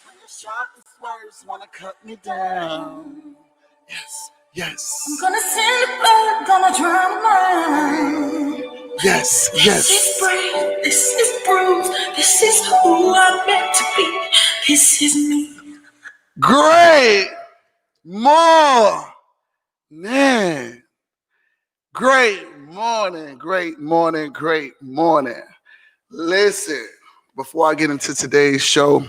When the sharpest words wanna cut me down. Yes, yes. I'm gonna send the blood, gonna drown mine. Yes, yes. This is brave, this is bruised, this is who I'm meant to be. This is me. Great morning. Great morning, great morning, great morning. Listen, before I get into today's show,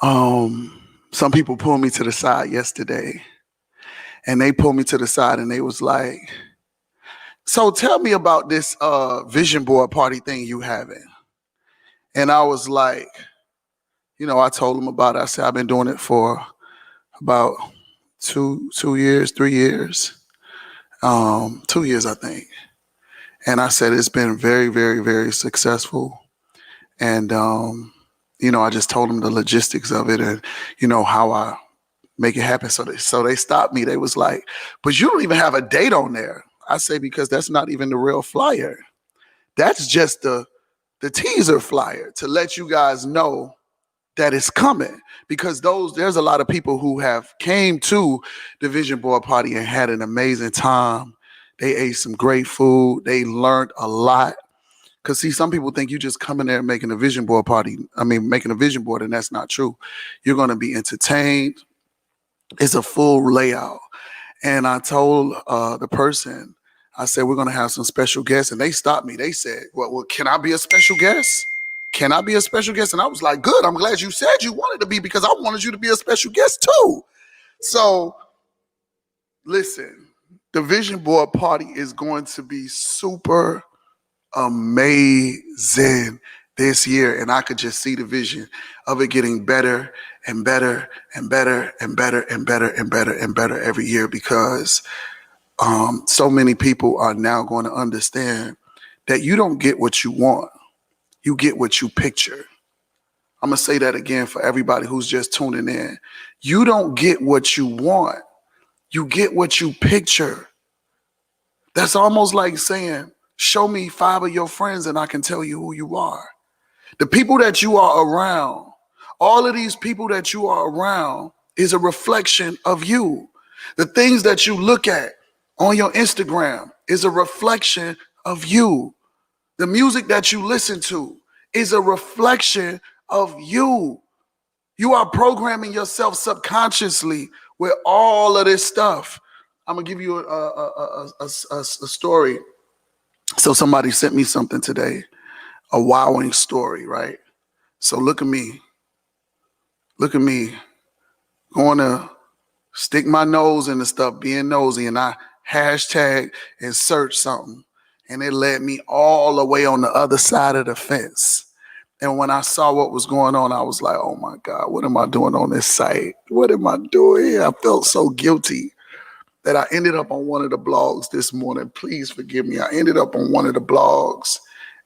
some people pulled me to the side yesterday, and they pulled me to the side and they was like, so tell me about this vision board party thing you having. And I was like, I told them about it. I said, I've been doing it for about 3 years, 2 years, I think. And I said, it's been very, very, very successful. And, I just told them the logistics of it and, how I make it happen. So they stopped me. They was like, but you don't even have a date on there. I say, because that's not even the real flyer. That's just the teaser flyer to let you guys know that it's coming, because there's a lot of people who have came to the vision board party and had an amazing time. They ate some great food. They learned a lot. Because see, some people think you just come in there making a vision board making a vision board, and that's not true. You're going to be entertained. It's a full layout. And I told the person, I said, we're going to have some special guests. And they stopped me. They said, well, can I be a special guest? Can I be a special guest? And I was like, good. I'm glad you said you wanted to be, because I wanted you to be a special guest too. So listen, the vision board party is going to be super amazing this year. And I could just see the vision of it getting better and better and better and better and better and better and better every year, because so many people are now going to understand that you don't get what you want. You get what you picture. I'm going to say that again for everybody who's just tuning in. You don't get what you want. You get what you picture. That's almost like saying, show me 5 of your friends and I can tell you who you are. The people that you are around, all of these people that you are around is a reflection of you. The things that you look at on your Instagram is a reflection of you. The music that you listen to is a reflection of you. You are programming yourself subconsciously with all of this stuff. I'm going to give you a story. So somebody sent me something today, a wowing story, right? So look at me. Look at me going to stick my nose in the stuff, being nosy, and I hashtag and search something. And it led me all the way on the other side of the fence. And when I saw what was going on, I was like, oh my God, what am I doing on this site? What am I doing here? I felt so guilty that I ended up on one of the blogs this morning. Please forgive me. I ended up on one of the blogs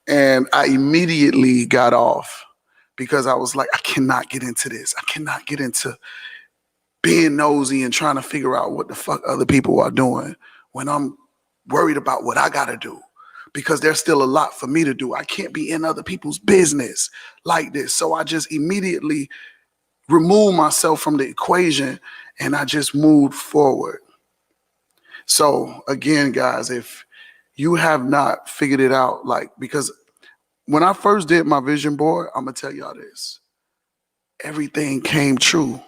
and I immediately got off, because I was like, I cannot get into this. I cannot get into being nosy and trying to figure out what the fuck other people are doing when I'm worried about what I got to do, because there's still a lot for me to do. I can't be in other people's business like this. So I just immediately removed myself from the equation and I just moved forward. So again, guys, if you have not figured it out, because when I first did my vision board, I'm going to tell y'all this. Everything came true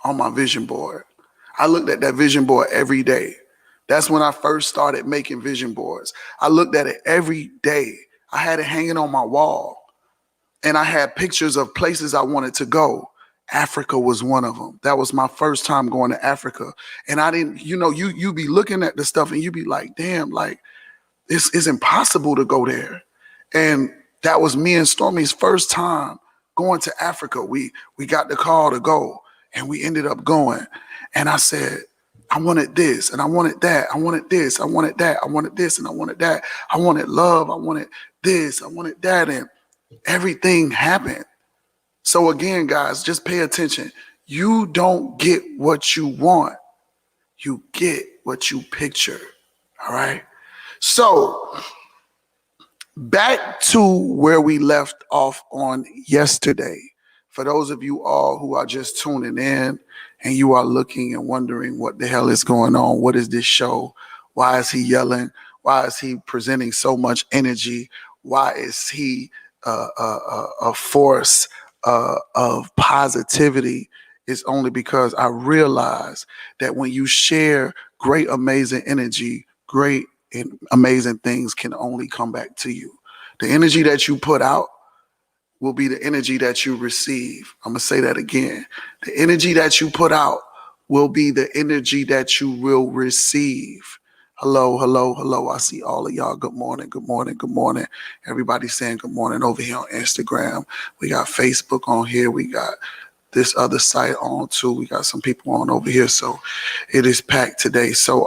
on my vision board. I looked at that vision board every day. That's when I first started making vision boards. I looked at it every day. I had it hanging on my wall. And I had pictures of places I wanted to go. Africa was one of them. That was my first time going to Africa. And I didn't, you be looking at the stuff and you be like, damn, this is impossible to go there. And that was me and Stormy's first time going to Africa. We got the call to go and we ended up going. And I said, I wanted this and I wanted that. I wanted this. I wanted that. I wanted this and I wanted that. I wanted love. I wanted this. I wanted that. And everything happened. So again, guys, just pay attention. You don't get what you want. You get what you picture. All right. So back to where we left off on yesterday. For those of you all who are just tuning in and you are looking and wondering what the hell is going on, what is this show? Why is he yelling? Why is he presenting so much energy? Why is he a force of positivity? It's only because I realize that when you share great, amazing energy, great and amazing things can only come back to you. The energy that you put out will be the energy that you receive. I'm going to say that again. The energy that you put out will be the energy that you will receive. Hello, hello, hello. I see all of y'all. Good morning, good morning, good morning. Everybody saying good morning over here on Instagram. We got Facebook on here. We got this other site on too. We got some people on over here. So it is packed today. So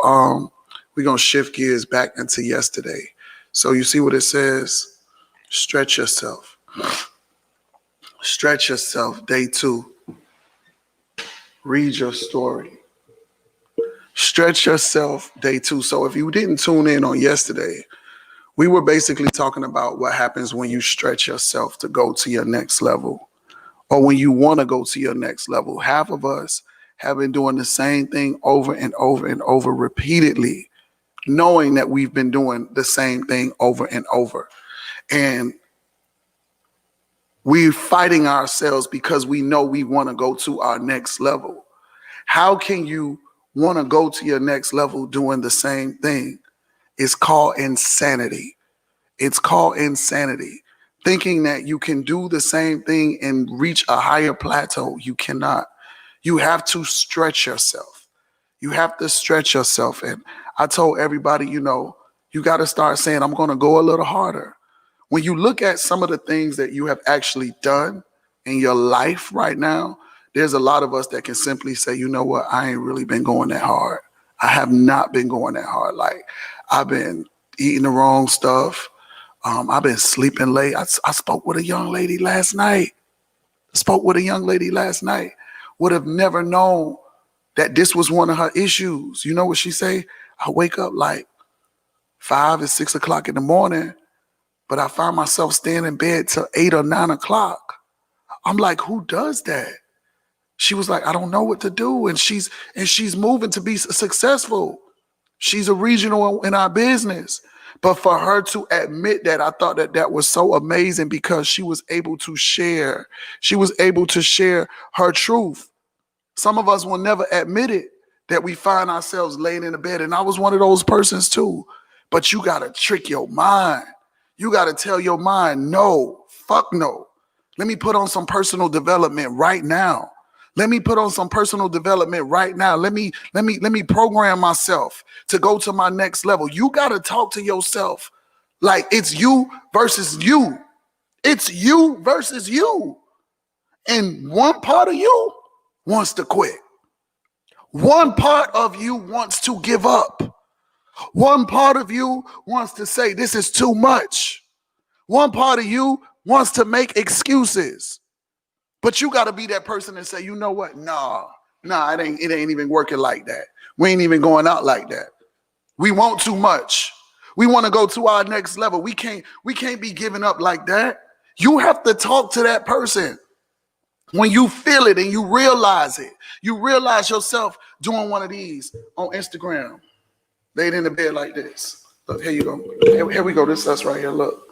we're going to shift gears back into yesterday. So you see what it says? Stretch yourself. Stretch yourself, day 2. Read your story. Stretch yourself, day 2. So if you didn't tune in on yesterday, we were basically talking about what happens when you stretch yourself to go to your next level, or when you want to go to your next level. Half of us have been doing the same thing over and over and over repeatedly, knowing that we've been doing the same thing over and over. And we're fighting ourselves because we know we want to go to our next level. How can you want to go to your next level doing the same thing? It's called insanity. It's called insanity. Thinking that you can do the same thing and reach a higher plateau. You cannot. You have to stretch yourself. You have to stretch yourself. And I told everybody, you got to start saying, I'm going to go a little harder. When you look at some of the things that you have actually done in your life right now, there's a lot of us that can simply say, you know what, I ain't really been going that hard. I have not been going that hard. Like, I've been eating the wrong stuff. I've been sleeping late. I spoke with a young lady last night. Would have never known that this was one of her issues. You know what she say? I wake up like 5 or 6 o'clock in the morning, but I find myself staying in bed till 8 or 9 o'clock. I'm like, who does that? She was like, I don't know what to do. And she's moving to be successful. She's a regional in our business. But for her to admit that, I thought that was so amazing because she was able to share. She was able to share her truth. Some of us will never admit it, that we find ourselves laying in the bed. And I was one of those persons too. But you got to trick your mind. You got to tell your mind, no, fuck no. Let me put on some personal development right now. Let me put on some personal development right now. Let me program myself to go to my next level. You got to talk to yourself like it's you versus you. It's you versus you. And one part of you wants to quit. One part of you wants to give up. One part of you wants to say, this is too much. One part of you wants to make excuses. But you got to be that person and say, you know what? Nah, it ain't even working like that. We ain't even going out like that. We want too much. We want to go to our next level. We can't be giving up like that. You have to talk to that person. When you feel it and you realize it, you realize yourself doing one of these on Instagram, laid in the bed like this. Look, here you go. Here we go. This is us right here. Look.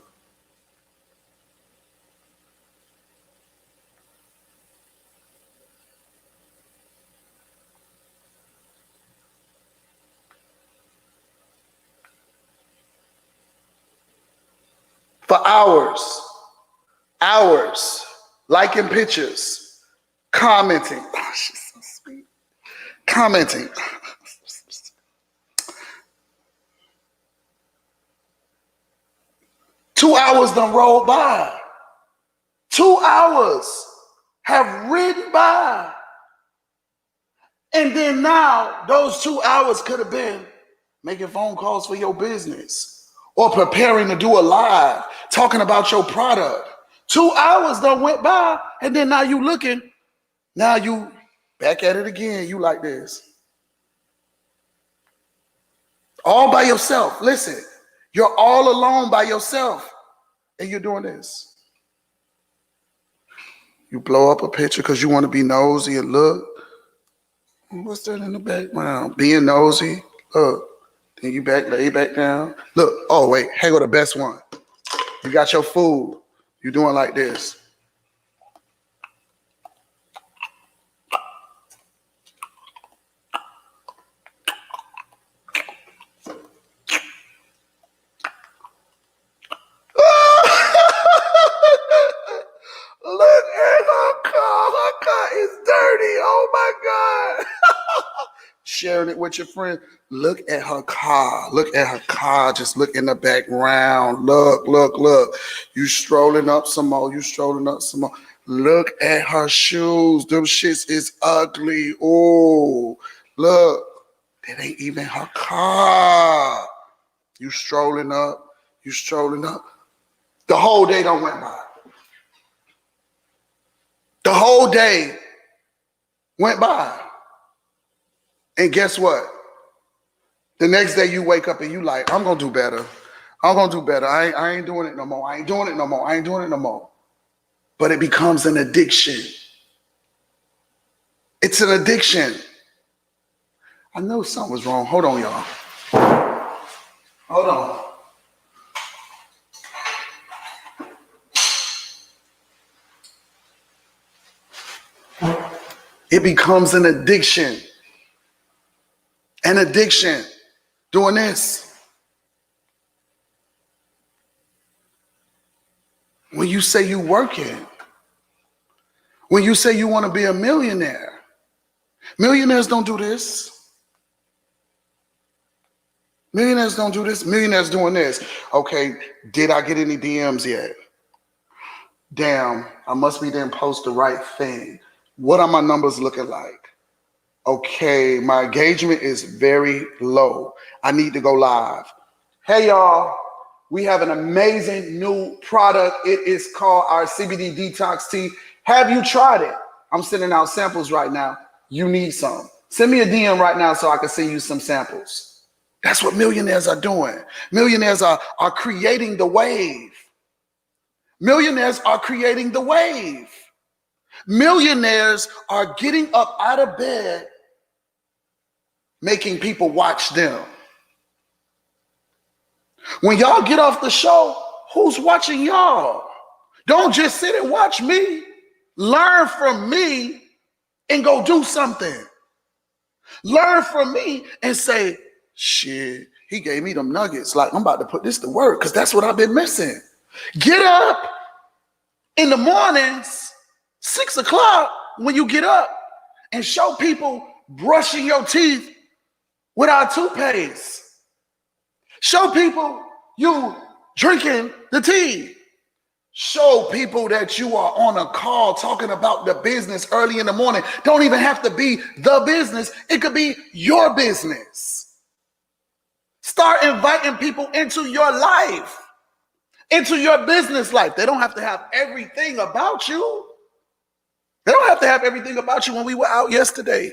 For hours, liking pictures, commenting. Oh, she's so sweet. Commenting. 2 hours done rolled by. 2 hours have ridden by. And then now, those 2 hours could have been making phone calls for your business or preparing to do a live, talking about your product. 2 hours done went by, and then now you looking, now you back at it again. You like this. All by yourself. Listen, you're all alone by yourself, and you're doing this. You blow up a picture because you want to be nosy and look. What's that in the background? Being nosy. Look. Then you lay back down. Look. Oh, wait. Here go the best one. You got your food. You doing like this. Look at her car. Her car is dirty. Oh my God. Sharing it with your friend. Look at her car. Look at her car. Just look in the background. Look, look, look. You strolling up some more. You strolling up some more. Look at her shoes. Them shits is ugly. Oh, look. That ain't even her car. You strolling up. You strolling up. The whole day don't went by. The whole day went by. And guess what? The next day you wake up and you like, I'm going to do better. I'm going to do better. I ain't doing it no more. I ain't doing it no more. I ain't doing it no more. But it becomes an addiction. It's an addiction. I know something was wrong. Hold on, y'all. Hold on. It becomes an addiction. An addiction. Doing this. When you say you working. When you say you want to be a millionaire. Millionaires don't do this. Millionaires don't do this. Millionaires doing this. Okay, did I get any DMs yet? Damn, I must be didn't post the right thing. What are my numbers looking like? Okay, my engagement is very low. I need to go live. Hey, y'all. We have an amazing new product. It is called our CBD Detox Tea. Have you tried it? I'm sending out samples right now. You need some. Send me a DM right now so I can send you some samples. That's what millionaires are doing. Millionaires are creating the wave. Millionaires are creating the wave. Millionaires are getting up out of bed, making people watch them. When y'all get off the show, who's watching y'all? Don't just sit and watch me. Learn from me and go do something. Learn from me and say, shit, he gave me them nuggets. Like, I'm about to put this to work because that's what I've been missing. Get up in the mornings, 6 o'clock when you get up, and show people brushing your teeth with our toothpaste. Show people you drinking the tea. Show people that you are on a call talking about the business early in the morning. Don't even have to be the business. It could be your business. Start inviting people into your life, into your business life. They don't have to have everything about you. They don't have to have everything about you. When we were out yesterday,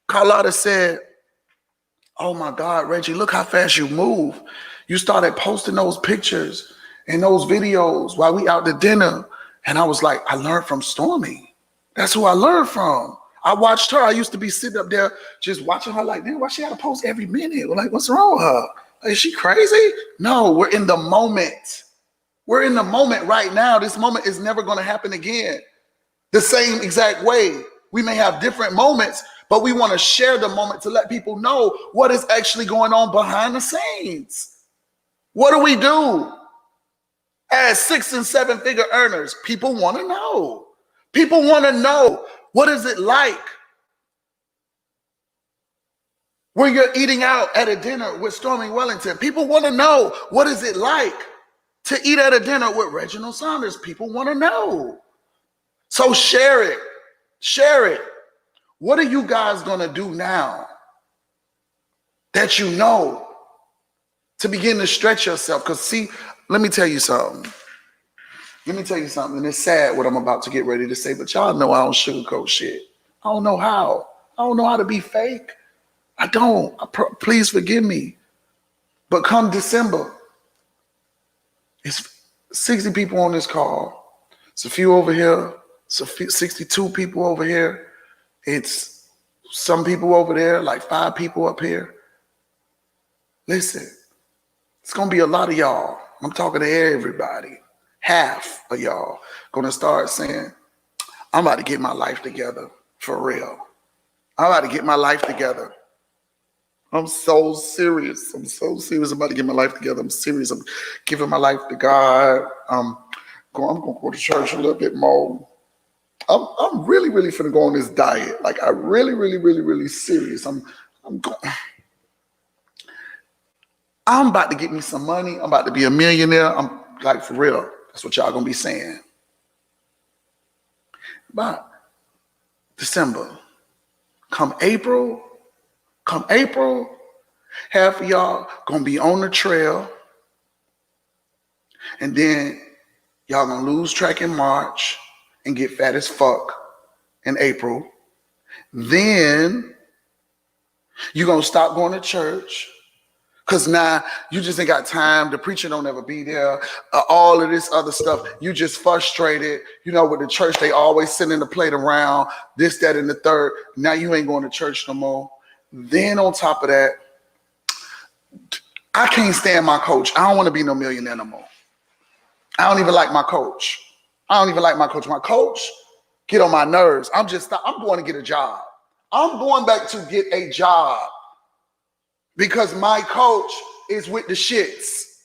Carlotta said, oh my God, Reggie, look how fast you move. You started posting those pictures and those videos while we out to dinner. And I was like, I learned from Stormy. That's who I learned from. I watched her. I used to be sitting up there just watching her like, man, why she got to post every minute? Like, what's wrong with her? Like, is she crazy? No, we're in the moment. We're in the moment right now. This moment is never going to happen again. The same exact way. We may have different moments, but we want to share the moment to let people know what is actually going on behind the scenes. What do we do? As 6 and 7 figure earners, people want to know. People want to know, what is it like when you're eating out at a dinner with Stormy Wellington? People want to know, what is it like to eat at a dinner with Reginald Saunders? People want to know. So share it. Share it. What are you guys going to do now that you know to begin to stretch yourself? Because see, let me tell you something. Let me tell you something. And it's sad what I'm about to get ready to say, but y'all know I don't sugarcoat shit. I don't know how. I don't know how to be fake. I don't. Please forgive me. But come December, it's 60 people on this call. It's a few over here. So 62 people over here. It's some people over there, like 5 people up here. Listen, it's going to be a lot of y'all. I'm talking to everybody. Half of y'all going to start saying, I'm about to get my life together for real. I'm about to get my life together. I'm so serious. I'm so serious. I'm about to get my life together. I'm serious. I'm giving my life to God. I'm going to go to church a little bit more. I'm really, really finna go on this diet. Like I really, really, really, really serious. I'm about to get me some money. I'm about to be a millionaire. I'm like for real. That's what y'all gonna be saying. But December, come April, half of y'all gonna be on the trail, and then y'all gonna lose track in March and get fat as fuck in April. Then you're gonna stop going to church because now you just ain't got time. The preacher don't ever be there. All of this other stuff, you just frustrated. You know, with the church, they always sending the plate around, this, that, and the third. Now you ain't going to church no more. Then on top of that, I can't stand my coach. I don't want to be no millionaire no more. I don't even like my coach. My coach get on my nerves. I'm going to get a job. I'm going back to get a job because my coach is with the shits.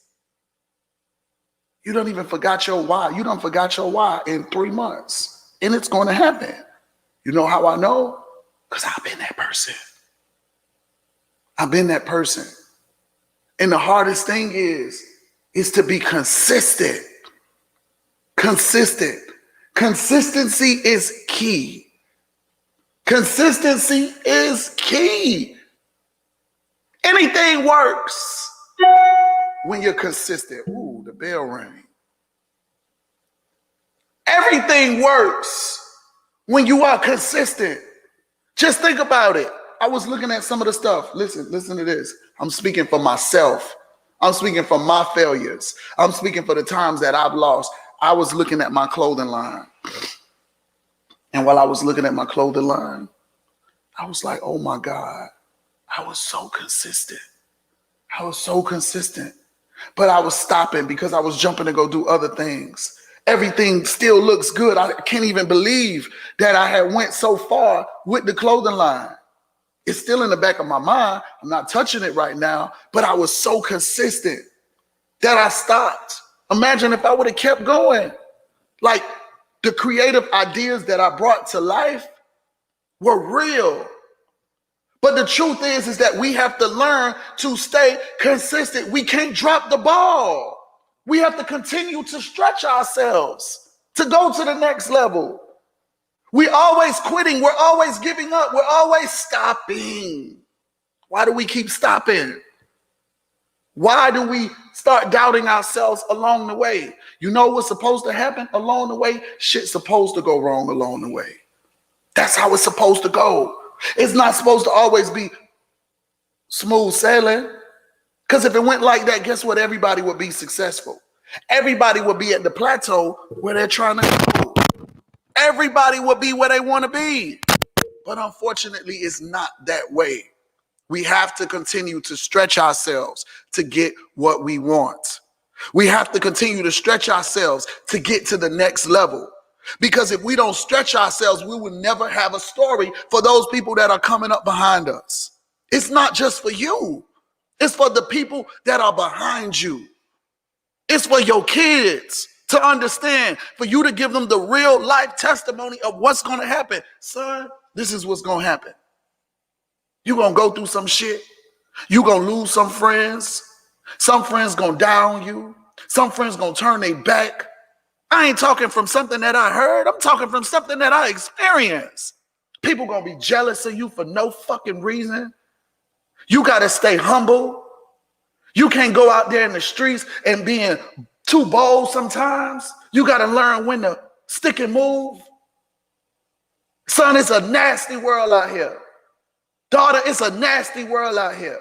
You don't even forgot your why. You done forgot your why in 3 months. And it's going to happen. You know how I know? Because I've been that person. I've been that person. And the hardest thing is to be consistent. Consistent. Consistency is key. Consistency is key. Anything works when you're consistent. Ooh, the bell rang. Everything works when you are consistent. Just think about it. I was looking at some of the stuff. Listen to this. I'm speaking for myself. I'm speaking for my failures. I'm speaking for the times that I've lost. I was looking at my clothing line. And while I was looking at my clothing line, I was like, oh my God, I was so consistent. But I was stopping because I was jumping to go do other things. Everything still looks good. I can't even believe that I had went so far with the clothing line. It's still in the back of my mind. I'm not touching it right now, but I was so consistent that I stopped. Imagine if I would have kept going. Like the creative ideas that I brought to life were real. But the truth is that we have to learn to stay consistent. We can't drop the ball. We have to continue to stretch ourselves to go to the next level. We're always quitting. We're always giving up. We're always stopping. Why do we keep stopping? Why do we start doubting ourselves along the way? You know what's supposed to happen along the way? Shit's supposed to go wrong along the way. That's how it's supposed to go. It's not supposed to always be smooth sailing. Because if it went like that, guess what? Everybody would be successful. Everybody would be at the plateau where they're trying to go. Everybody would be where they want to be. But unfortunately, it's not that way. We have to continue to stretch ourselves to get what we want. We have to continue to stretch ourselves to get to the next level. Because if we don't stretch ourselves, we will never have a story for those people that are coming up behind us. It's not just for you. It's for the people that are behind you. It's for your kids to understand, for you to give them the real life testimony of what's going to happen. Son, this is what's going to happen. You're going to go through some shit. You're going to lose some friends. Some friends going to die on you. Some friends going to turn their back. I ain't talking from something that I heard. I'm talking from something that I experienced. People going to be jealous of you for no fucking reason. You got to stay humble. You can't go out there in the streets and being too bold sometimes. You got to learn when to stick and move. Son, it's a nasty world out here. Daughter, it's a nasty world out here.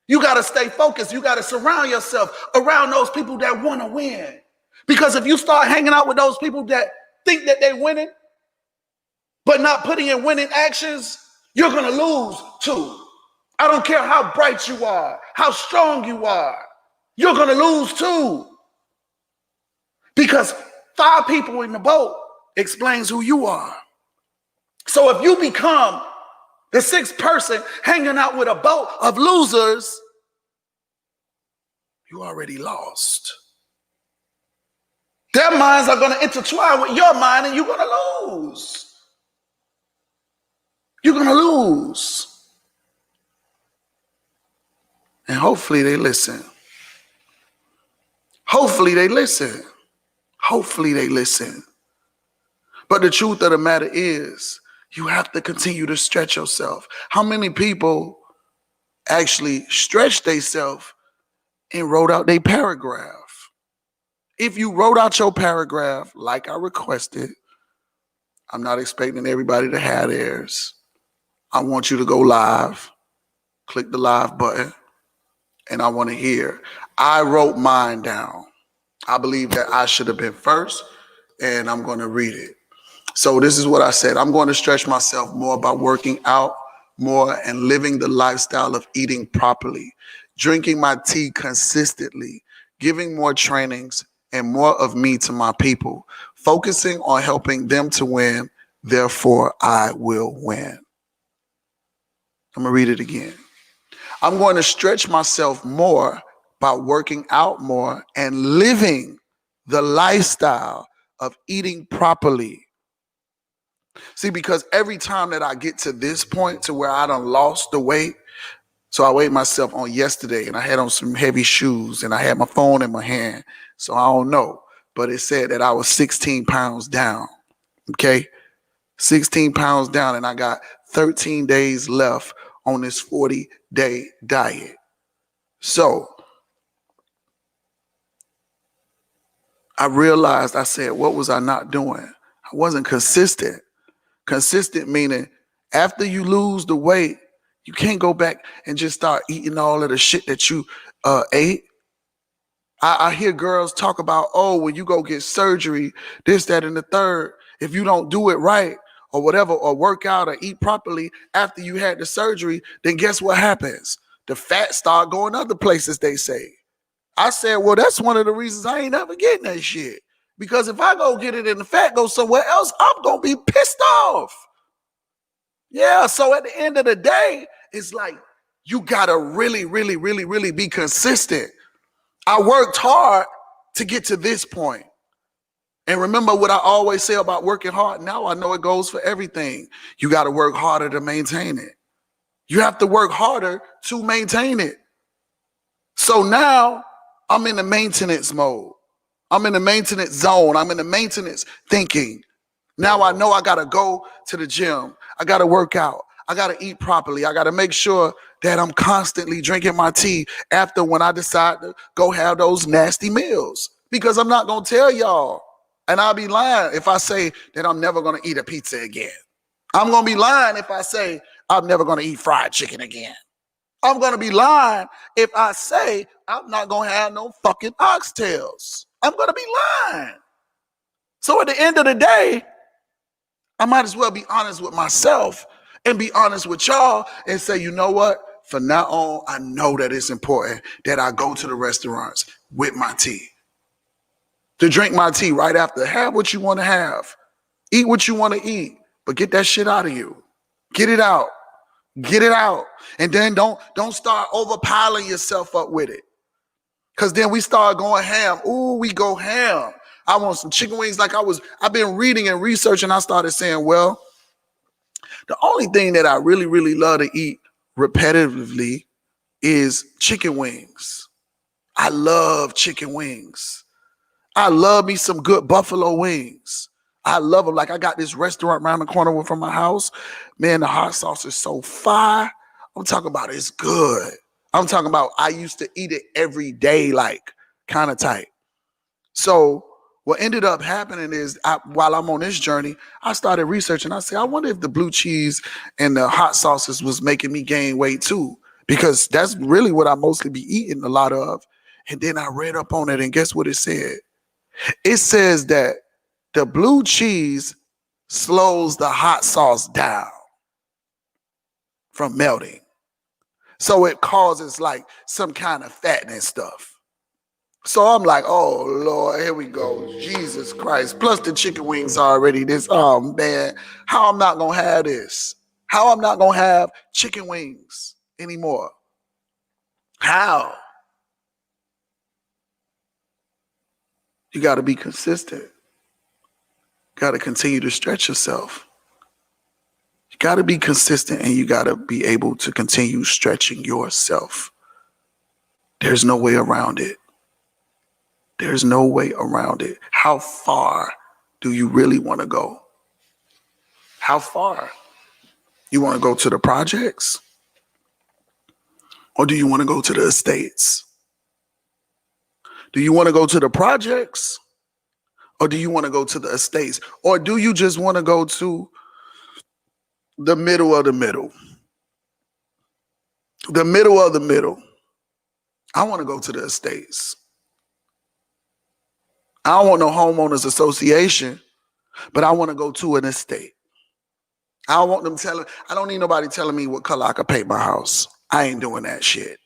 You got to stay focused. You got to surround yourself around those people that want to win. Because if you start hanging out with those people that think that they're winning, but not putting in winning actions, you're going to lose too. I don't care how bright you are, how strong you are, you're going to lose too. Because 5 people in the boat explains who you are. So if you become the 6th person hanging out with a boat of losers, you already lost. Their minds are going to intertwine with your mind and you're going to lose. You're going to lose. And hopefully they listen. Hopefully they listen. Hopefully they listen. But the truth of the matter is, you have to continue to stretch yourself. How many people actually stretched themselves and wrote out their paragraph? If you wrote out your paragraph like I requested, I'm not expecting everybody to have theirs. I want you to go live. Click the live button. And I want to hear. I wrote mine down. I believe that I should have been first, and I'm going to read it. So this is what I said. I'm going to stretch myself more by working out more and living the lifestyle of eating properly, drinking my tea consistently, giving more trainings and more of me to my people, focusing on helping them to win. Therefore, I will win. I'm going to read it again. I'm going to stretch myself more by working out more and living the lifestyle of eating properly. See, because every time that I get to this point to where I done lost the weight, so I weighed myself on yesterday and I had on some heavy shoes and I had my phone in my hand. So I don't know, but it said that I was 16 pounds down. Okay. 16 pounds down, and I got 13 days left on this 40-day diet. So I realized, I said, what was I not doing? I wasn't consistent. Consistent meaning after you lose the weight, you can't go back and just start eating all of the shit that you ate. I hear girls talk about, oh, when you go get surgery, this, that, and the third, if you don't do it right or whatever, or work out or eat properly after you had the surgery, then guess what happens? The fat start going other places, they say. I said, well, that's one of the reasons I ain't ever getting that shit. Because if I go get it and the fat goes somewhere else, I'm going to be pissed off. Yeah, so at the end of the day, it's like you got to really, really, really, really be consistent. I worked hard to get to this point. And remember what I always say about working hard. Now I know it goes for everything. You got to work harder to maintain it. You have to work harder to maintain it. So now I'm in the maintenance mode. I'm in the maintenance zone. I'm in the maintenance thinking. Now I know I got to go to the gym. I got to work out. I got to eat properly. I got to make sure that I'm constantly drinking my tea after when I decide to go have those nasty meals. Because I'm not going to tell y'all. And I'll be lying if I say that I'm never going to eat a pizza again. I'm going to be lying if I say I'm never going to eat fried chicken again. I'm going to be lying if I say I'm not going to have no fucking oxtails. I'm going to be lying. So at the end of the day, I might as well be honest with myself and be honest with y'all and say, you know what? From now on, I know that it's important that I go to the restaurants with my tea. To drink my tea right after. Have what you want to have. Eat what you want to eat. But get that shit out of you. Get it out. Get it out. And then don't start overpiling yourself up with it. Because then we start going ham. Ooh, we go ham. I want some chicken wings. I've been reading and researching. I started saying, well, the only thing that I really, really love to eat repetitively is chicken wings. I love chicken wings. I love me some good buffalo wings. I love them. Like I got this restaurant around the corner from my house. Man, the hot sauce is so fire. I'm talking about it's good. I'm talking about I used to eat it every day, like kind of tight. So what ended up happening is while I'm on this journey, I started researching. I said, I wonder if the blue cheese and the hot sauces was making me gain weight too, because that's really what I mostly be eating a lot of. And then I read up on it, and guess what it said? It says that The blue cheese slows the hot sauce down from melting. So it causes like some kind of fattening stuff. So I'm like, oh Lord, here we go. Jesus Christ. Plus the chicken wings already this. Oh man, how I'm not gonna have this? How I'm not gonna have chicken wings anymore? How? You gotta be consistent. You gotta continue to stretch yourself. You gotta be consistent and you gotta be able to continue stretching yourself. There's no way around it. There's no way around it. How far do you really want to go? How far? You want to go to the projects? Or do you want to go to the estates? Do you want to go to the projects? Or do you want to go to the estates? Or do you just want to go to the middle of the middle? The middle of the middle. I want to go to the estates. I don't want no homeowners association, but I want to go to an estate. I don't want them telling, I don't need nobody telling me what color I could paint my house. I ain't doing that shit.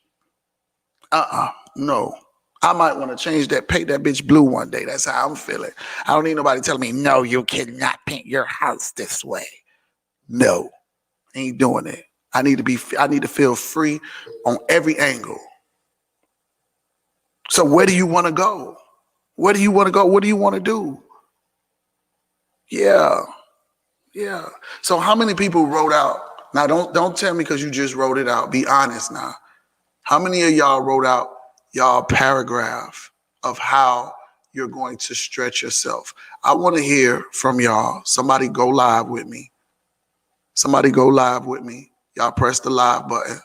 No. I might want to change that, paint that bitch blue one day. That's how I'm feeling. I don't need nobody telling me, no, you cannot paint your house this way. No, ain't doing it. I need to feel free on every angle. So where do you want to go? Where do you want to go? What do you want to do? Yeah. So how many people wrote out? Now don't tell me because you just wrote it out. Be honest now. How many of y'all wrote out y'all paragraph of how you're going to stretch yourself? I want to hear from y'all. Somebody go live with me. Y'all press the live button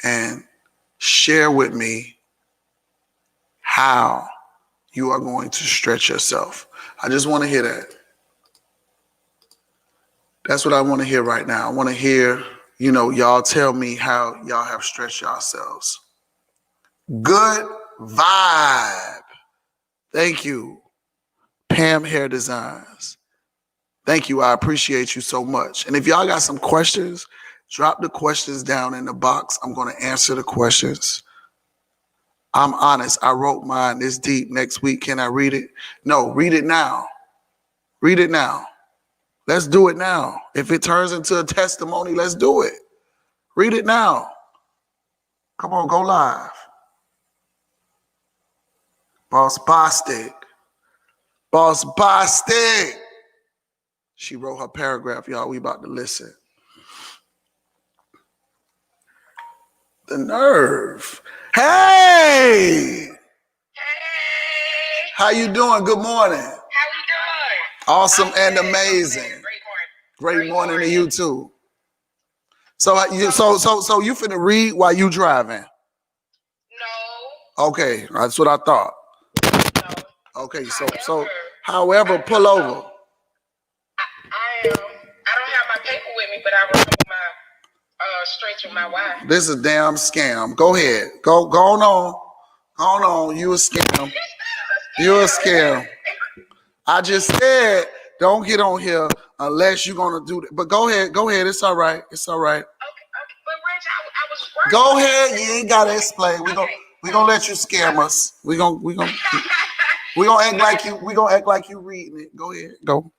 and share with me how you are going to stretch yourself. I just want to hear that. That's what I want to hear right now. I want to hear, y'all tell me how y'all have stretched yourselves. Good vibe. Thank you, Pam Hair Designs. Thank you. I appreciate you so much. And if y'all got some questions, drop the questions down in the box. I'm going to answer the questions. I'm honest. I wrote mine this deep. Next week, can I read it? No, read it now. Read it now. Let's do it now. If it turns into a testimony, let's do it. Read it now. Come on, go live. Boss Bostic. She wrote her paragraph, y'all. We about to listen. The nerve. Hey! How you doing? Good morning. How you doing? Awesome and amazing. Great morning to you too. So you finna read while you driving? No. Okay, that's what I thought. No. Okay, however, pull over. I don't have my paper with me, but I remember my stretch with my wife. This is a damn scam. Go ahead. Go on. You a scam. You a scam. I just said don't get on here unless you're gonna do that. But go ahead. It's all right. Okay. But Reg, I was working. Go ahead. You ain't gotta explain. We gonna let you scam us. We gonna act like you. We gonna act like you reading it. Go ahead. Go.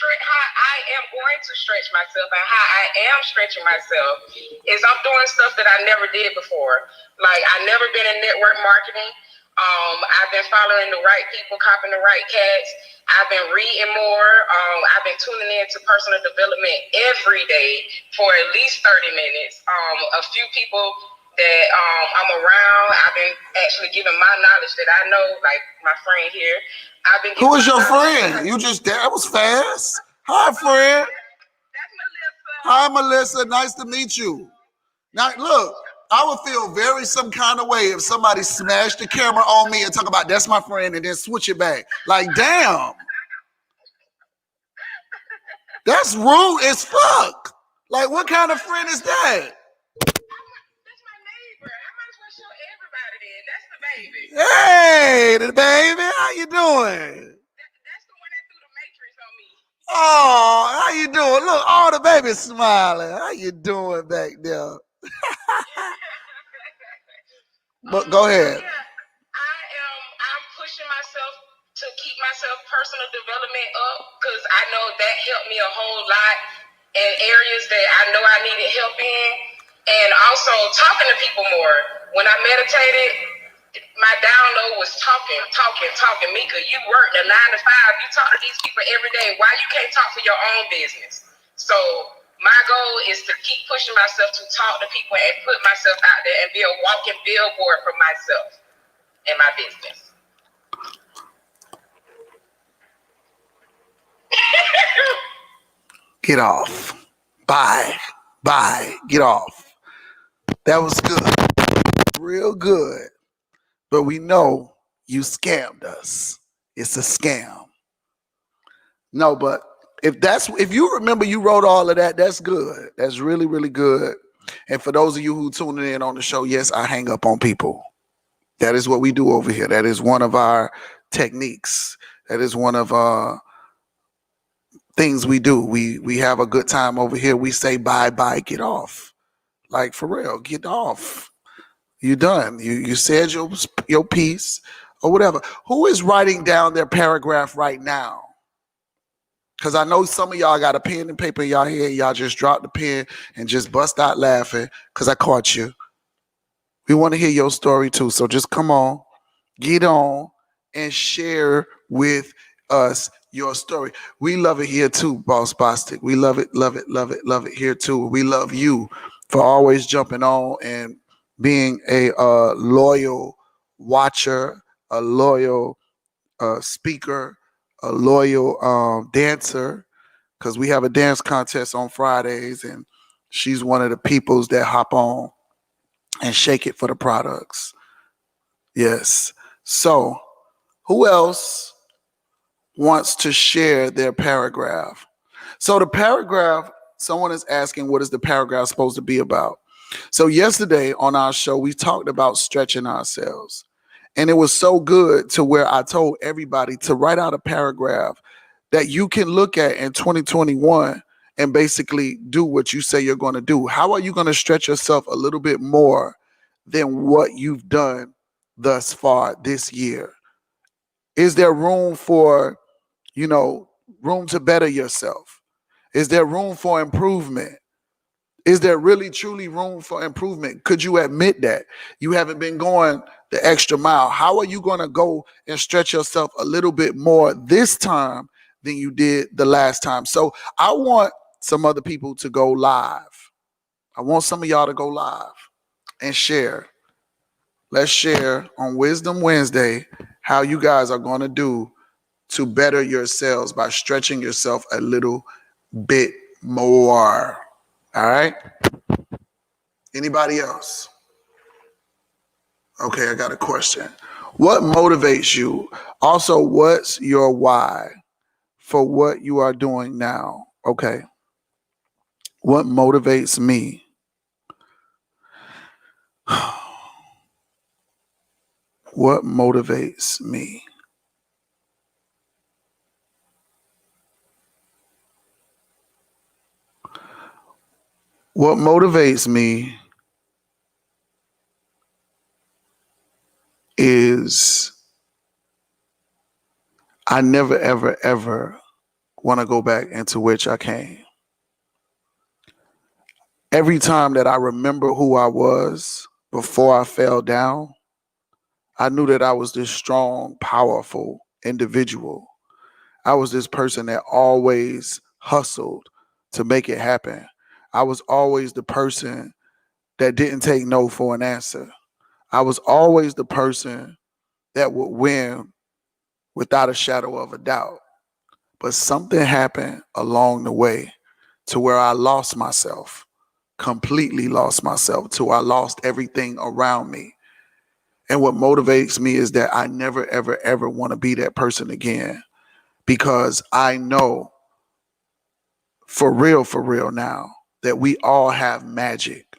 How I am going to stretch myself and how I am stretching myself is I'm doing stuff that I never did before. Like I've never been in network marketing. I've been following the right people, copying the right cats. I've been reading more. I've been tuning in to personal development every day for at least 30 minutes. A few people that I'm around, I've been actually giving my knowledge that I know, like my friend here. Who is your friend? You just, that was fast. Hi, friend. That's Melissa. Hi, Melissa. Nice to meet you. Now, look, I would feel very some kind of way if somebody smashed the camera on me and talk about that's my friend and then switch it back. Like, damn. That's rude as fuck. Like, what kind of friend is that? That's my neighbor. I might as well show everybody then. That's the baby. Hey, the baby. How you doing? Oh, how you doing? Look, all the babies smiling. How you doing back there? But go ahead. So, yeah, I'm pushing myself to keep myself personal development up because I know that helped me a whole lot in areas that I know I needed help in. And also talking to people more. When I meditated, my download was talking. Mika, you work the 9 to 5. You talk to these people every day. Why you can't talk for your own business? So my goal is to keep pushing myself to talk to people and put myself out there and be a walking billboard for myself and my business. Get off. Bye. Get off. That was good. Real good. But we know you scammed us. It's a scam. No, but if you remember you wrote all of that, that's good. That's really, really good. And for those of you who tuning in on the show, yes, I hang up on people. That is what we do over here. That is one of our techniques. That is one of things we do. We have a good time over here. We say bye, get off. Like for real, get off. You done. You said your piece or whatever. Who is writing down their paragraph right now? Because I know some of y'all got a pen and paper in y'all head. Y'all just dropped the pen and just bust out laughing because I caught you. We want to hear your story too. So just come on, get on, and share with us your story. We love it here too, Boss Bostic. We love it here too. We love you for always jumping on and being a loyal watcher, a loyal speaker, a loyal dancer, because we have a dance contest on Fridays, and she's one of the peoples that hop on and shake it for the products. Yes. So, who else wants to share their paragraph? So the paragraph, someone is asking, what is the paragraph supposed to be about? So yesterday on our show, we talked about stretching ourselves. And it was so good to where I told everybody to write out a paragraph that you can look at in 2021 and basically do what you say you're going to do. How are you going to stretch yourself a little bit more than what you've done thus far this year? Is there room for, room to better yourself? Is there room for improvement? Is there really truly room for improvement? Could you admit that you haven't been going the extra mile? How are you going to go and stretch yourself a little bit more this time than you did the last time? So I want some other people to go live. I want some of y'all to go live and share. Let's share on Wisdom Wednesday how you guys are going to do to better yourselves by stretching yourself a little bit more. All right? Anybody else? Okay, I got a question. What motivates you? Also, what's your why for what you are doing now? Okay. What motivates me? What motivates me? What motivates me is I never, ever, ever want to go back into which I came. Every time that I remember who I was before I fell down, I knew that I was this strong, powerful individual. I was this person that always hustled to make it happen. I was always the person that didn't take no for an answer. I was always the person that would win without a shadow of a doubt. But something happened along the way to where I lost myself, completely lost myself, till I lost everything around me. And what motivates me is that I never, ever, ever want to be that person again, because I know for real now that we all have magic.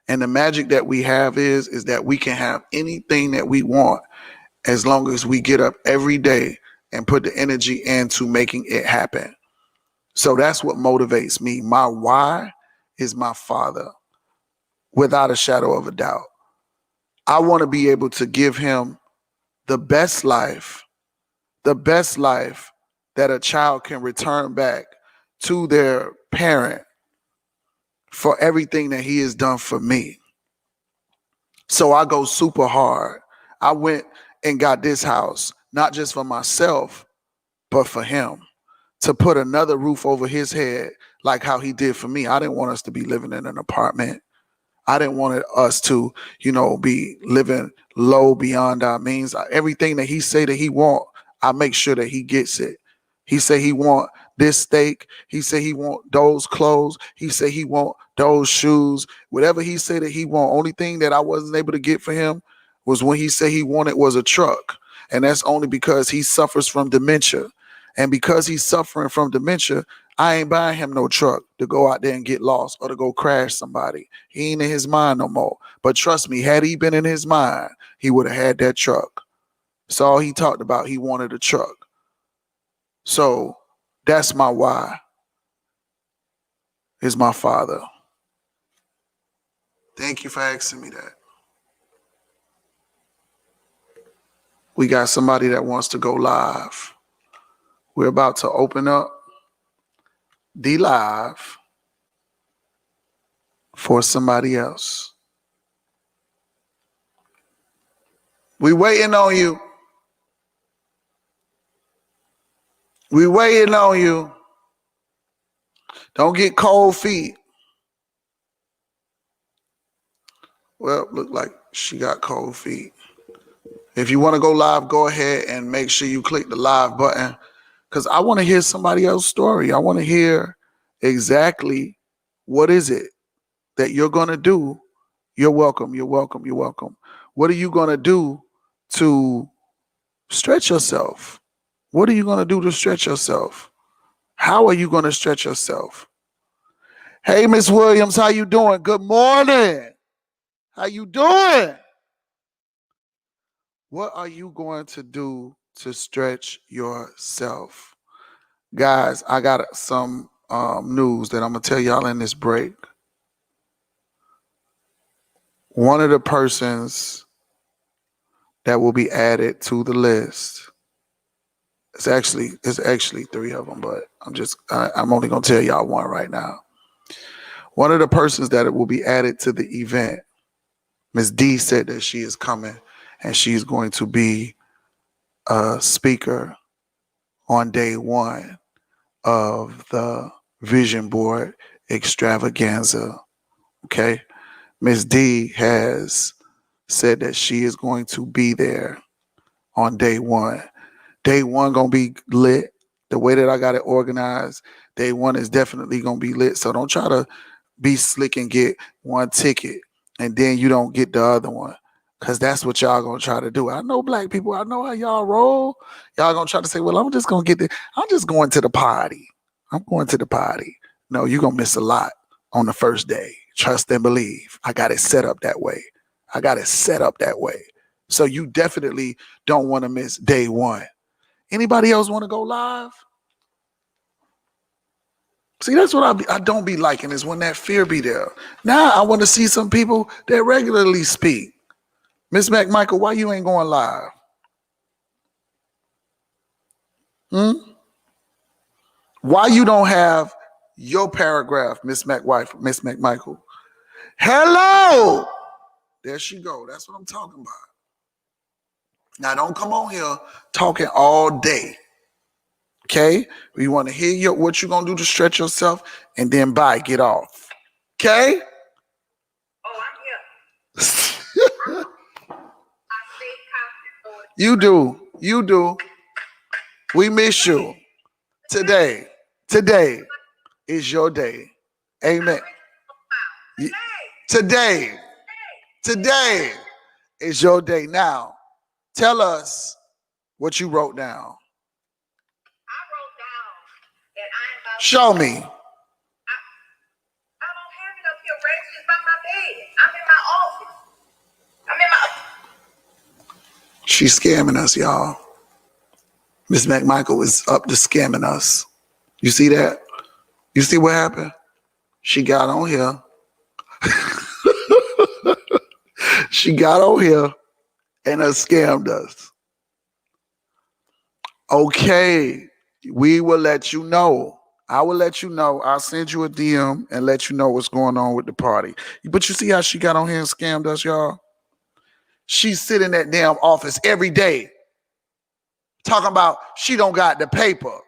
And the magic that we have is that we can have anything that we want as long as we get up every day and put the energy into making it happen. So that's what motivates me. My why is my Father, without a shadow of a doubt. I want to be able to give him the best life that a child can return back to their parent for everything that he has done for me. So I go super hard. I went and got this house, not just for myself, but for him, to put another roof over his head like how he did for me. I didn't want us to be living in an apartment. I didn't want us to, be living low beyond our means. Everything that he say that he want, I make sure that he gets it. He say he want this steak. He say he want those clothes. He say he want those shoes. Whatever he said that he want. Only thing that I wasn't able to get for him was when he said he wanted was a truck. And that's only because he suffers from dementia. And because he's suffering from dementia, I ain't buying him no truck to go out there and get lost or to go crash somebody. He ain't in his mind no more. But trust me, had he been in his mind, he would have had that truck. So all he talked about, he wanted a truck. So that's my why, is my Father. Thank you for asking me that. We got somebody that wants to go live. We're about to open up the live for somebody else. We waiting on you. We waiting on you. Don't get cold feet. Well, look like she got cold feet. If you want to go live, go ahead and make sure you click the live button, because I want to hear somebody else's story. I want to hear exactly what is it that you're going to do. You're welcome. You're welcome. You're welcome. What are you going to do to stretch yourself? What are you going to do to stretch yourself? How are you going to stretch yourself? Hey, Miss Williams, how you doing? Good morning. How you doing? What are you going to do to stretch yourself? Guys, I got some news that I'm going to tell y'all in this break. One of the persons that will be added to the list, it's actually 3 of them, but I'm only going to tell y'all one right now. One of the persons that will be added to the event, Ms. D said that she is coming and she's going to be a speaker on day 1 of the Vision Board Extravaganza. Okay. Ms. D has said that she is going to be there on day 1. Day 1 gonna be lit. The way that I got it organized, day 1 is definitely gonna be lit. So don't try to be slick and get one ticket and then you don't get the other one, because that's what y'all gonna try to do. I know black people, I know how y'all roll. Y'all gonna try to say, well, I'm just gonna get I'm just going to the party. I'm going to the party. No, you're gonna miss a lot on the first day. Trust and believe. I got it set up that way. So you definitely don't want to miss day 1. Anybody else want to go live? See, that's what I don't be liking, is when that fear be there. Now I want to see some people that regularly speak. Miss McMichael, why you ain't going live? Why you don't have your paragraph, Miss McMichael? Hello! There she go. That's what I'm talking about. Now don't come on here talking all day. Okay? We want to hear what you're going to do to stretch yourself, and then get off. Okay? Oh, I'm here. You do. We miss you. Today is your day. Amen. Today is your day. Now, tell us what you wrote down. I wrote down that I am about Show me. I don't have it up here, Rex. It's by my bed. I'm in my office. She's scamming us, y'all. Miss McMichael is up to scamming us. You see that? You see what happened? She got on here. She got on here and scammed us. Okay, we will let you know. I will let you know. I'll send you a DM and let you know what's going on with the party. But you see how she got on here and scammed us, y'all? She sit in that damn office every day talking about she don't got the paper.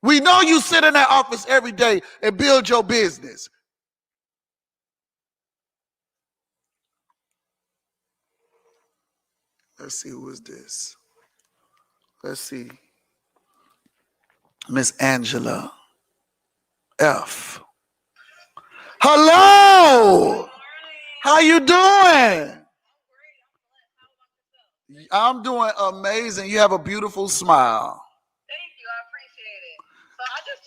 We know you sit in that office every day and build your business. Let's see, who is this? Let's see. Miss Angela F. Hello. How you doing? I'm doing amazing. You have a beautiful smile. Thank you. I appreciate it. So I just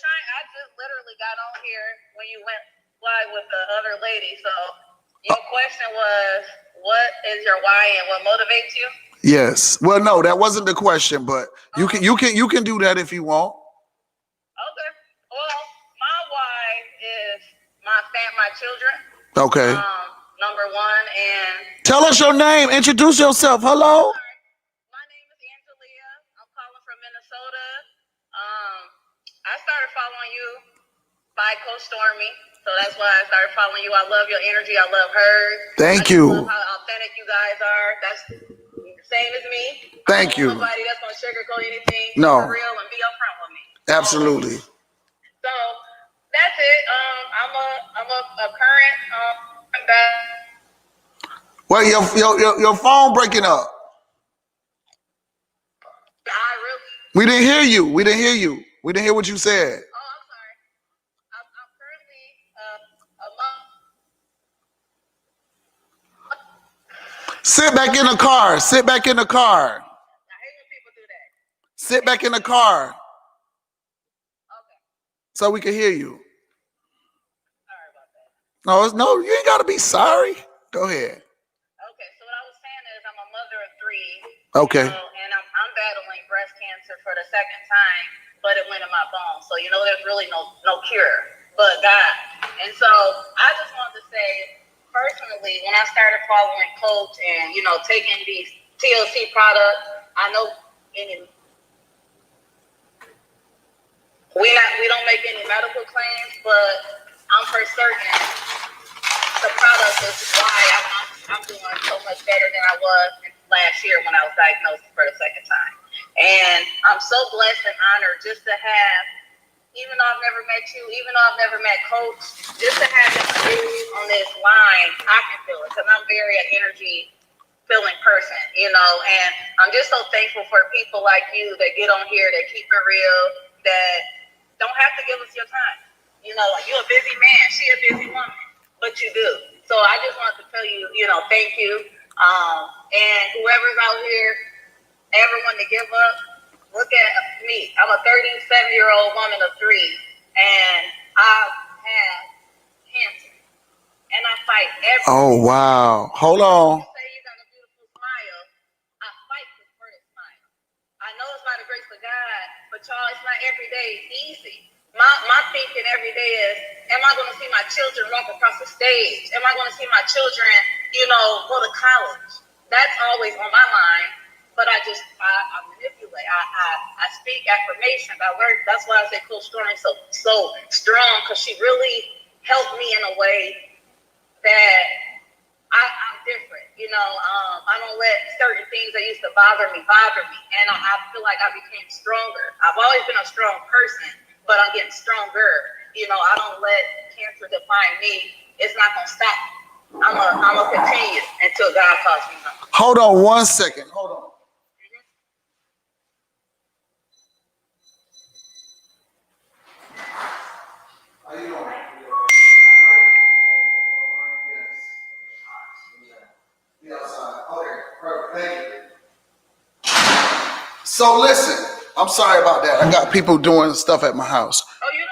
literally got on here when you went live with the other lady. So your question was, what is your why and what motivates you? Yes. Well, no, that wasn't the question, but you can do that if you want. Okay. Well, my why is my children. Okay. Number one, and tell us your name. Introduce yourself. Hello. My name is Angelia. I'm calling from Minnesota. I started following you by Coach Stormy, so that's why I started following you. I love your energy. I love hers. Thank you. I love how authentic you guys are. That's the same as me. Thank you. Nobody that's gonna sugarcoat anything. No. For real and be upfront with me. Absolutely. So that's it. I'm a current Wait, your phone breaking up. We didn't hear you. We didn't hear what you said. Oh, I'm sorry. I'm currently Sit back in the car. Sit back in the car. I hate when people do that. Sit back in the car. Okay. So we can hear you. Sorry about that. No, you ain't got to be sorry. Go ahead. Okay, so what I was saying is I'm a mother of three. Okay. And I'm battling breast cancer for the second time, but it went in my bones. So there's really no cure but God. And so I just wanted to say, personally, when I started following Coach and taking these TLC products, I know we don't make any medical claims, but I'm for certain the product is why I'm doing so much better than I was last year when I was diagnosed for the second time. And I'm so blessed and honored just to have, even though I've never met you, even though I've never met Coach, just to have him on this line, I can feel it because I'm very an energy feeling person, and I'm just so thankful for people like you that get on here, that keep it real, that don't have to give us your time. Like you're a busy man, she a busy woman, but you do. So I just wanted to tell you, thank you. And whoever's out here ever want to give up, look at me. I'm a 37-year-old woman of three, and I have cancer, and I fight every day. Oh, wow. Hold on. You say you got a beautiful smile. I fight for this smile. I know it's by the grace of God, but y'all, it's not every day easy. My thinking every day is, am I going to see my children walk across the stage? Am I going to see my children, go to college? That's always on my mind. But I manipulate. I speak affirmations. I learned. That's why I say Coach Stormy so strong, because she really helped me in a way that I'm different. I don't let certain things that used to bother me, and I feel like I became stronger. I've always been a strong person, but I'm getting stronger. I don't let cancer define me. It's not gonna stop me. I'm gonna continue until God calls me home. Hold on 1 second. Hold on. How you doing? Yes. Outside. Okay, perfect. Thank you. So listen, I'm sorry about that. I got people doing stuff at my house. Oh, you're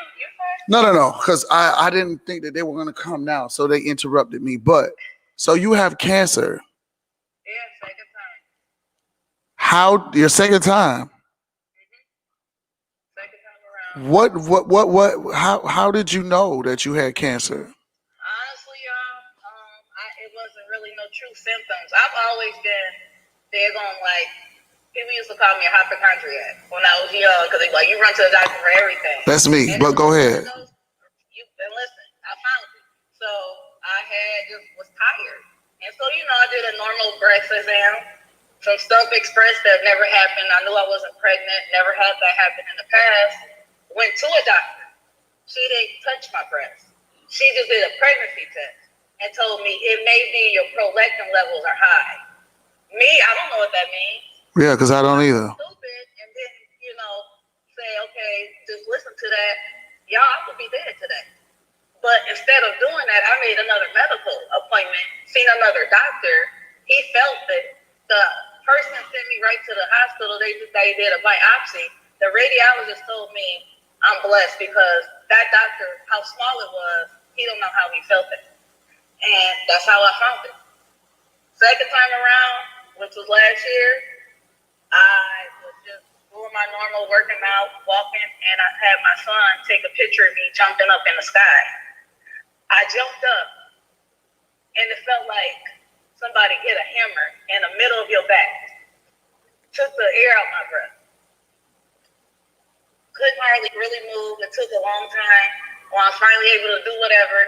fine? No, because I didn't think that they were going to come now, so they interrupted me. But, so you have cancer. Yeah, second time. How, your second time? Second time around. How did you know that you had cancer? Honestly, it wasn't really no true symptoms. I've always been big on like people used to call me a hypochondriac when I was young because they like you run to the doctor for everything. That's me. And But it was go one ahead. of those. You and listen, I found it. So I had just was tired, and so I did a normal breast exam. Some stuff expressed that never happened. I knew I wasn't pregnant. Never had that happen in the past. Went to a doctor. She didn't touch my breast. She just did a pregnancy test and told me it may be your prolactin levels are high. Me, I don't know what that means. Yeah, because I don't I either. was stupid and didn't, say, okay, just listen to that. Y'all, I could be dead today. But instead of doing that, I made another medical appointment, seen another doctor. He felt it. The person sent me right to the hospital. They did a biopsy. The radiologist told me I'm blessed because that doctor, how small it was, he don't know how he felt it. And that's how I found it. Second time around, which was last year, I was just doing my normal working out, walking, and I had my son take a picture of me jumping up in the sky. I jumped up, and it felt like somebody hit a hammer in the middle of your back. Took the air out my breath. Couldn't hardly really move. It took a long time. When I was finally able to do whatever,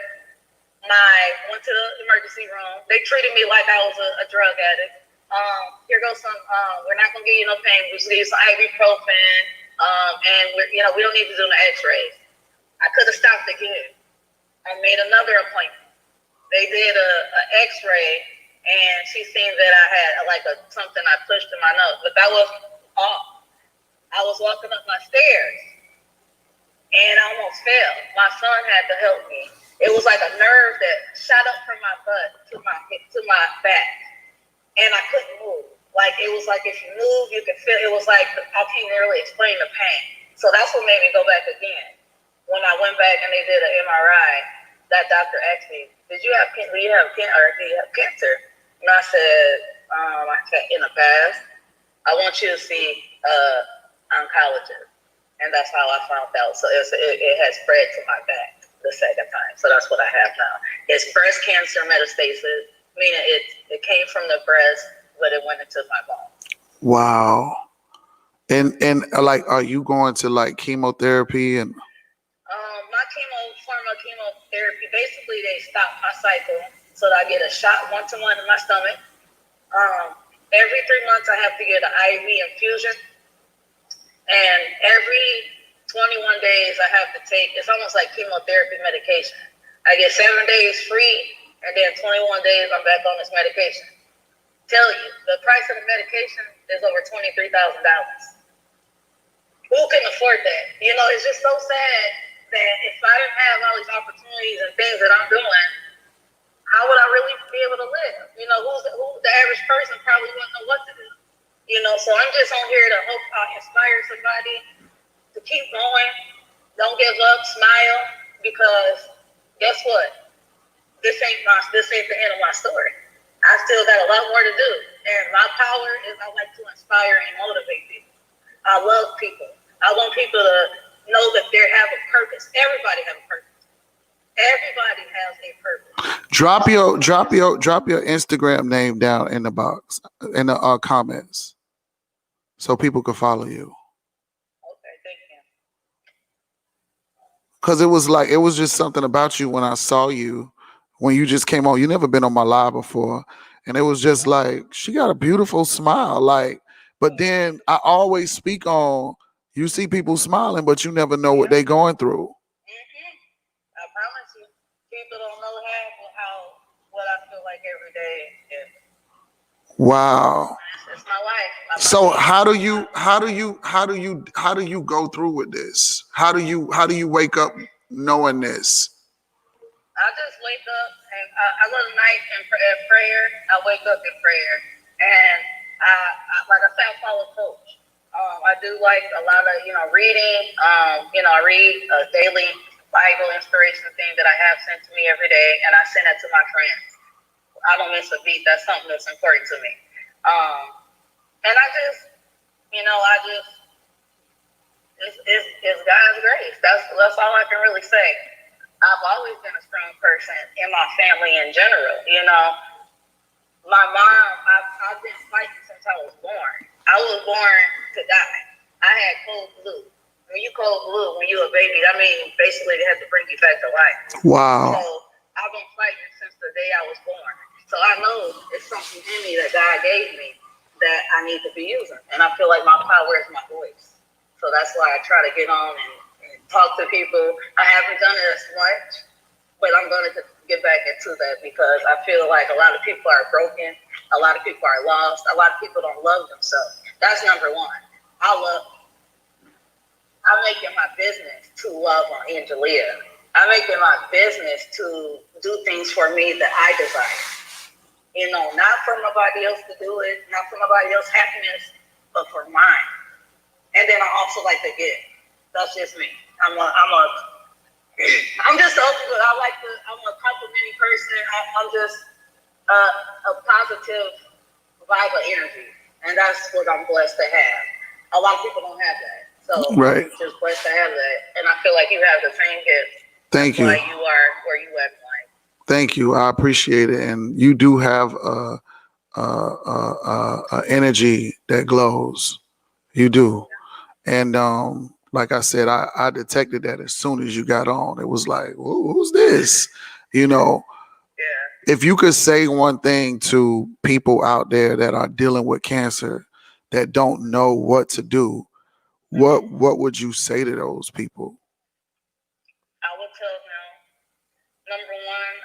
went to the emergency room. They treated me like I was a drug addict. Here goes some. We're not gonna give you no pain. We just give you some ibuprofen, and we don't need to do no X-rays. I could have stopped again. I made another appointment. They did a X-ray, and she seen that I had something I pushed in my nose, but that was all. I was walking up my stairs, and I almost fell. My son had to help me. It was like a nerve that shot up from my butt to my back, and I couldn't move. Like it was like if you move, you could feel. It was like I can't really explain the pain. So that's what made me go back again. When I went back and they did an MRI, that doctor asked me, do you have cancer? And I said, I can't in the past. I want you to see oncologist. And that's how I found out. So it has spread to my back the second time. So that's what I have now. It's breast cancer metastasis, meaning it came from the breast, but it went into my bone. Wow. And are you going to like chemotherapy and? My chemotherapy, basically they stop my cycle so that I get a shot 1-to-1 in my stomach. Every 3 months I have to get an IV infusion, and every 21 days I have to take. It's almost like chemotherapy medication. I get 7 days free, and then 21 days I'm back on this medication. Tell you, the price of the medication is over $23,000. Who can afford that? It's just so sad that if I didn't have all these opportunities and things that I'm doing, how would I really be able to live? Who the average person probably wouldn't know what to do. So I'm just on here to hope I inspire somebody to keep going. Don't give up, smile, because guess what? This ain't the end of my story. I still got a lot more to do. And my power is I like to inspire and motivate people. I love people. I want people to know that they have a purpose. Everybody has a purpose. Everybody has a purpose. Drop your Instagram name down in the box in the comments so people can follow you. Okay, thank you. Cause it was just something about you when I saw you when you just came on. You never been on my live before, and it was just like she got a beautiful smile. But then I always speak on. You see people smiling, but you never know what they're going through. I promise you, people don't know what I feel like every day. Wow. It's my life. So how do you go through with this? How do you wake up knowing this? I just wake up and I go to night in prayer. I wake up in prayer, and I like I said, I follow coach. I do like a lot of reading. I read a daily Bible inspiration thing that I have sent to me every day, and I send it to my friends. I don't miss a beat. That's something that's important to me. And I just It's God's grace. That's all I can really say. I've always been a strong person in my family in general. You know, my mom, I've been fighting since I was born. I was born to die. I had cold blue. When you cold blue, when you a baby, I mean, basically they had to bring you back to life. Wow. So I've been fighting since the day I was born. So I know it's something in me that God gave me that I need to be using. And I feel like my power is my voice. So that's why I try to get on and talk to people. I haven't done it as much, but I'm going to get back into that because I feel like a lot of people are broken. A lot of people are lost. A lot of people don't love themselves. That's number one. I make it my business to love on Angelia. I make it my business to do things for me that I desire. You know, not for nobody else to do it, not for nobody else's happiness, but for mine. And then I also like to give. That's just me. I'm just open. I'm a complimenting person. I'm just a positive vibe of energy, and that's what I'm blessed to have. A lot of people don't have that. So right. I'm just blessed to have that. And I feel like you have the same gift. Thank you. Why you are where you at in life. Thank you. I appreciate it. And you do have a energy that glows. You do. And like I said, I detected that as soon as you got on. It was like, who's this? You know, Yeah. If you could say one thing to people out there that are dealing with cancer that don't know what to do, what would you say to those people? I would tell them, number one,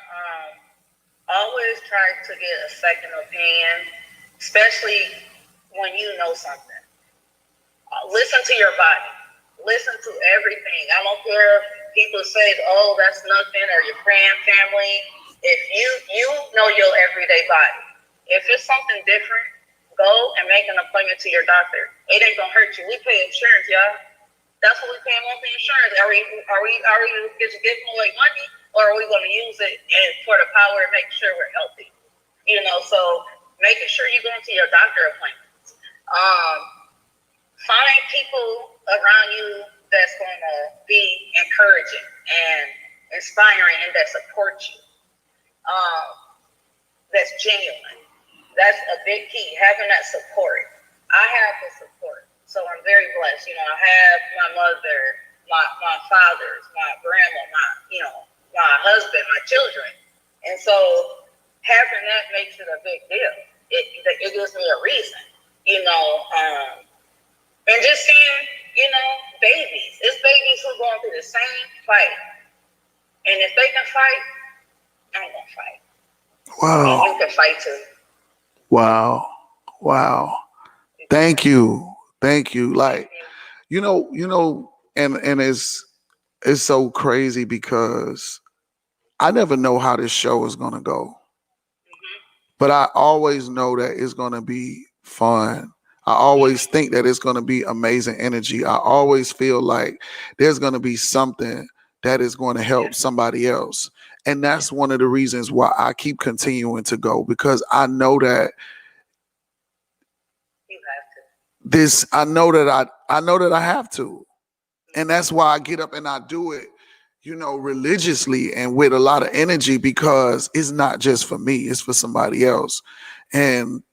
always try to get a second opinion, especially when you know something. Listen to your body. Listen to everything. I don't care if people say, "Oh, that's nothing," or your family. If you know your everyday body, if it's something different, go and make an appointment to your doctor. It ain't gonna hurt you. We pay insurance, y'all. That's what we pay monthly insurance. Are we just giving away money, or are we gonna use it for the power and make sure we're healthy? You know, so making sure you go into your doctor appointments. Find people around you that's gonna be encouraging and inspiring and that support you. That's genuine. That's a big key, having that support. I have the support, so I'm very blessed. You know, I have my mother, my fathers, my grandma, my husband, my children, and so having that makes it a big deal. It gives me a reason, you know, and just seeing, you know, babies. It's babies who are going through the same fight, and if they can fight, I'm gonna fight. Wow. And you can fight too. Wow. Thank you. Like, you know, and it's so crazy because I never know how this show is gonna go. But I always know that it's gonna be fun. I always think that it's gonna be amazing energy. I always feel like there's gonna be something that is going to help somebody else. And that's one of the reasons why I keep continuing to go, because I know that I know that I have to. And that's why I get up and I do it, you know, religiously and with a lot of energy, because it's not just for me, it's for somebody else. And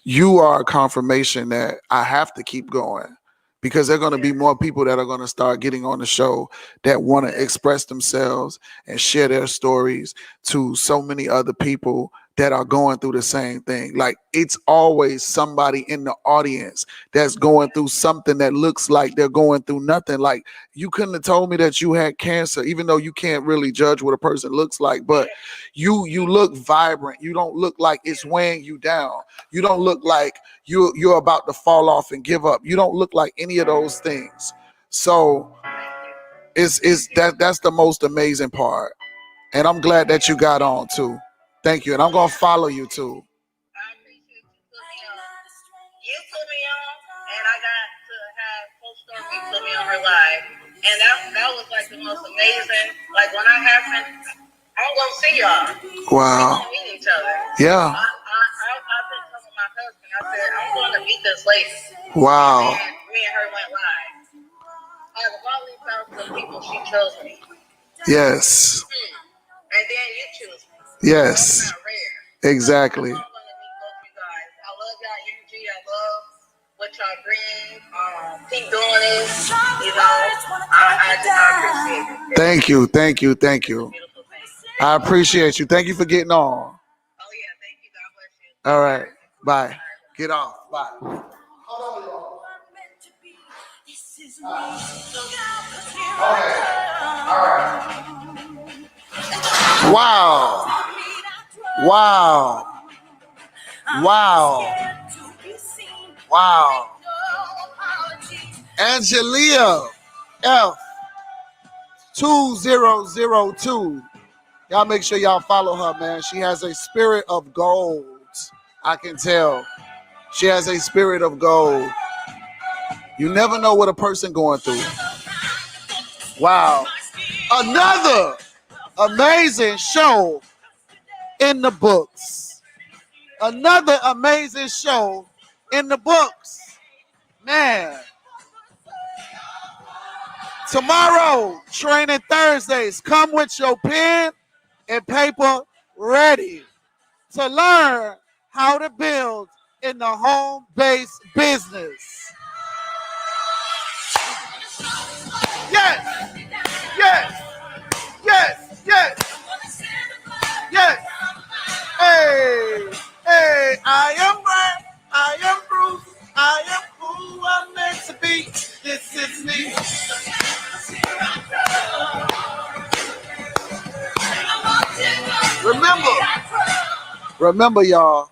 you are a confirmation that I have to keep going, because there are going to be more people that are going to start getting on the show that want to express themselves and share their stories to so many other people that are going through the same thing. Like, it's always somebody in the audience that's going through something that looks like they're going through nothing. Like, you couldn't have told me that you had cancer, even though you can't really judge what a person looks like, but you look vibrant. You don't look like it's weighing you down. You don't look like you're about to fall off and give up. You don't look like any of those things. So that's the most amazing part. And I'm glad that you got on too. Thank you. And I'm gonna follow you too. I appreciate you putting me on. You put me on, and I got to have Coach Stormy put me on her live, and that was like the most amazing. Like, when I happened, I'm gonna see y'all. Wow. We're gonna meet each other. Yeah. I've been telling my husband. I said, I'm going to meet this lady. Wow. And me and her went live. some people. She chose me. Yes. And then you choose me. Yes. That's not rare. Exactly. I'm gonna meet both you guys. I love y'all energy. I love what y'all bring. Keep doing this. You know, I appreciate it. Thank you. Thank you. Thank you. Beautiful thing. I appreciate you. Thank you for getting on. Oh yeah, thank you. God bless you. All right. Bye. Get off. Bye. Wow. Wow. Wow. Wow. Angelia F 2002. Y'all make sure y'all follow her, man. She has a spirit of gold. I can tell. She has a spirit of gold. You never know what a person going through. Wow. Another amazing show in the books. Another amazing show in the books. Man. Tomorrow, training Thursdays. Come with your pen and paper ready to learn how to build in the home-based business. Yes, yes, yes, yes, yes. Hey, hey, I am Brad, I am Bruce, I am who I'm meant to be. This is me. Remember, y'all,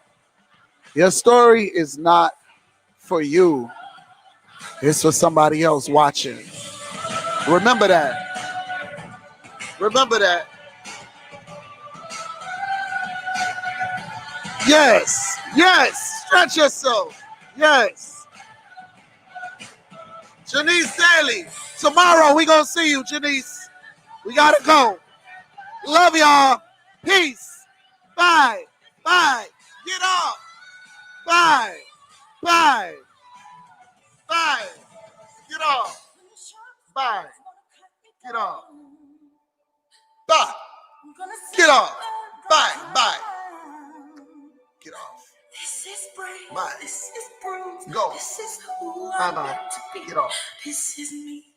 your story is not for you. It's for somebody else watching. Remember that. Remember that. Yes. Yes. Stretch yourself. Yes. Janice Daly. Tomorrow we gonna see you, Janice. We gotta go. Love y'all. Peace. Bye. Bye. Get off. Bye. Bye. Bye. Get off. Bye. Get off. Bye. Get off. Bye. Bye. Get off. This is brave. Bye. This is bruised. Go. This is who Bye I'm bye. meant to be. Get off. This is me.